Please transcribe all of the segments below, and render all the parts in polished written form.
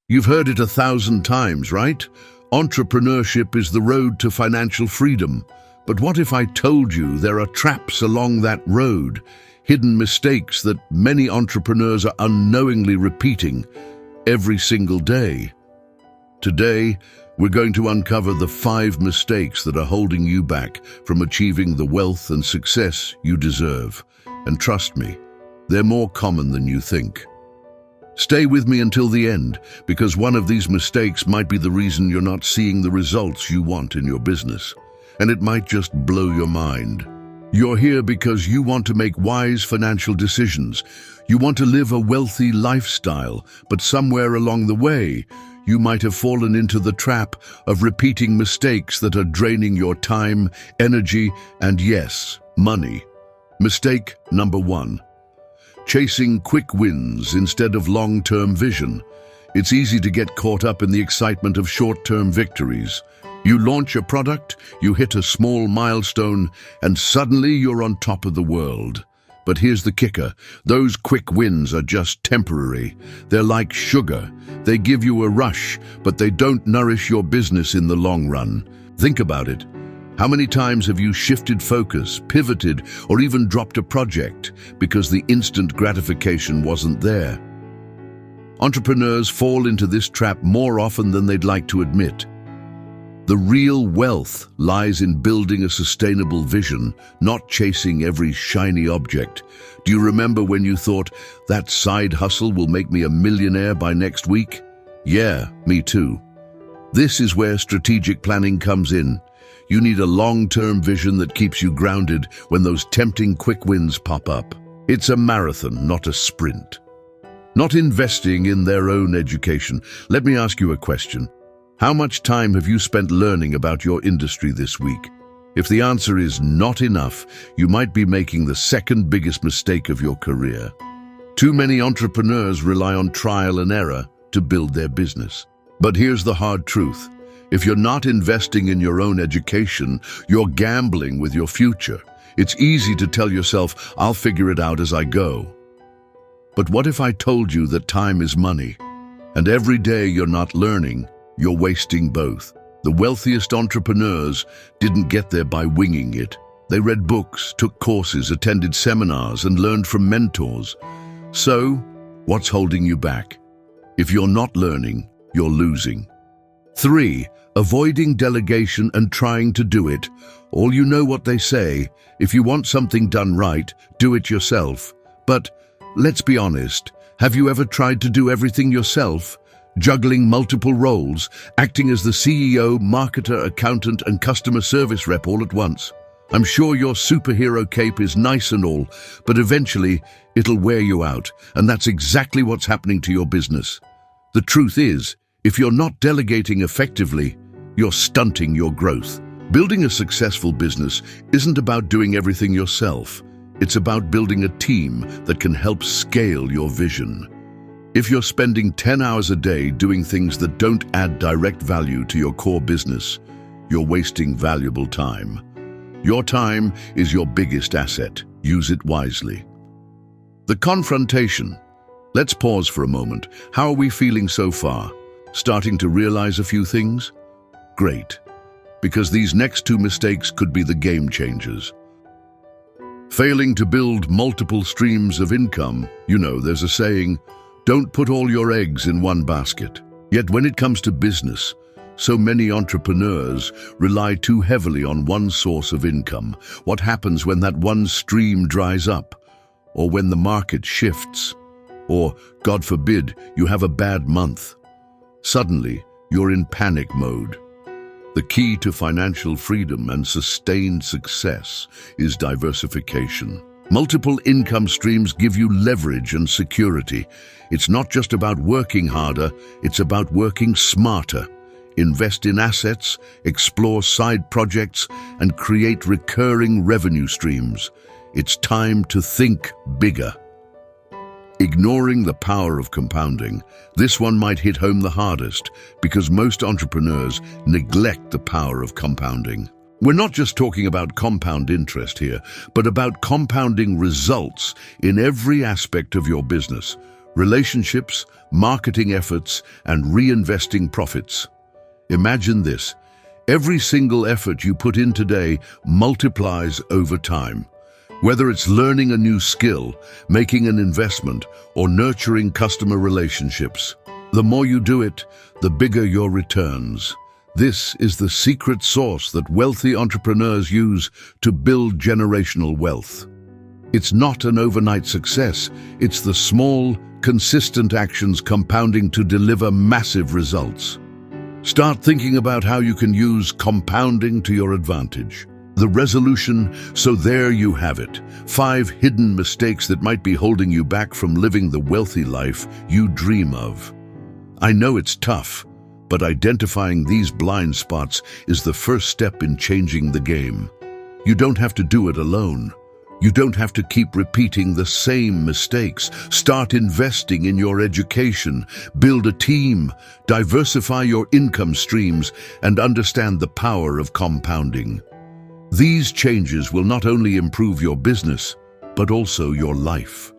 You've heard it 1,000 times, right? Entrepreneurship is the road to financial freedom. But what if I told you there are traps along that road, hidden mistakes that many entrepreneurs are unknowingly repeating every single day? Today, we're going to uncover the 5 mistakes that are holding you back from achieving the wealth and success you deserve. And trust me, they're more common than you think. Stay with me until the end, because one of these mistakes might be the reason you're not seeing the results you want in your business. And it might just blow your mind. You're here because you want to make wise financial decisions. You want to live a wealthy lifestyle, but somewhere along the way, you might have fallen into the trap of repeating mistakes that are draining your time, energy, and yes, money. Mistake number 1. Chasing quick wins instead of long-term vision. It's easy to get caught up in the excitement of short-term victories. You launch a product, you hit a small milestone, and suddenly you're on top of the world. But here's the kicker. Those quick wins are just temporary. They're like sugar. They give you a rush, but they don't nourish your business in the long run. Think about it. How many times have you shifted focus, pivoted, or even dropped a project because the instant gratification wasn't there? Entrepreneurs fall into this trap more often than they'd like to admit. The real wealth lies in building a sustainable vision, not chasing every shiny object. Do you remember when you thought, that side hustle will make me a millionaire by next week? Yeah, me too. This is where strategic planning comes in. You need a long-term vision that keeps you grounded when those tempting quick wins pop up. It's a marathon, not a sprint. Not investing in their own education. Let me ask you a question. How much time have you spent learning about your industry this week? If the answer is not enough, you might be making the second biggest mistake of your career. Too many entrepreneurs rely on trial and error to build their business. But here's the hard truth. If you're not investing in your own education, you're gambling with your future. It's easy to tell yourself, I'll figure it out as I go. But what if I told you that time is money, and every day you're not learning, you're wasting both? The wealthiest entrepreneurs didn't get there by winging it. They read books, took courses, attended seminars, and learned from mentors. So, what's holding you back? If you're not learning, you're losing. 3. Avoiding delegation and trying to do it. All you know what they say, if you want something done right, do it yourself. But let's be honest, have you ever tried to do everything yourself? Juggling multiple roles, acting as the CEO, marketer, accountant, and customer service rep all at once. I'm sure your superhero cape is nice and all, but eventually it'll wear you out, and that's exactly what's happening to your business. The truth is, if you're not delegating effectively, you're stunting your growth. Building a successful business isn't about doing everything yourself. It's about building a team that can help scale your vision. If you're spending 10 hours a day doing things that don't add direct value to your core business, you're wasting valuable time. Your time is your biggest asset. Use it wisely. The confrontation. Let's pause for a moment. How are we feeling so far? Starting to realize a few things? Great, because these next 2 mistakes could be the game changers. Failing to build multiple streams of income. You know, there's a saying, don't put all your eggs in one basket. Yet when it comes to business, so many entrepreneurs rely too heavily on one source of income. What happens when that one stream dries up? Or when the market shifts? Or, God forbid, you have a bad month? Suddenly, you're in panic mode. The key to financial freedom and sustained success is diversification. Multiple income streams give you leverage and security. It's not just about working harder, it's about working smarter. Invest in assets, explore side projects, and create recurring revenue streams. It's time to think bigger. Ignoring the power of compounding. This one might hit home the hardest because most entrepreneurs neglect the power of compounding. We're not just talking about compound interest here, but about compounding results in every aspect of your business. relationships, marketing efforts, and reinvesting profits. Imagine this. Every single effort you put in today multiplies over time. Whether it's learning a new skill, making an investment, or nurturing customer relationships, the more you do it, the bigger your returns. This is the secret sauce that wealthy entrepreneurs use to build generational wealth. It's not an overnight success, it's the small, consistent actions compounding to deliver massive results. Start thinking about how you can use compounding to your advantage. The resolution, so there you have it. 5 hidden mistakes that might be holding you back from living the wealthy life you dream of. I know it's tough, but identifying these blind spots is the first step in changing the game. You don't have to do it alone. You don't have to keep repeating the same mistakes. Start investing in your education, build a team, diversify your income streams, and understand the power of compounding. These changes will not only improve your business, but also your life.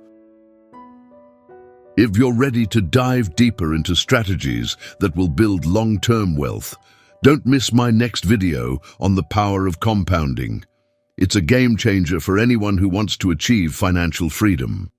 If you're ready to dive deeper into strategies that will build long-term wealth, don't miss my next video on the power of compounding. It's a game changer for anyone who wants to achieve financial freedom.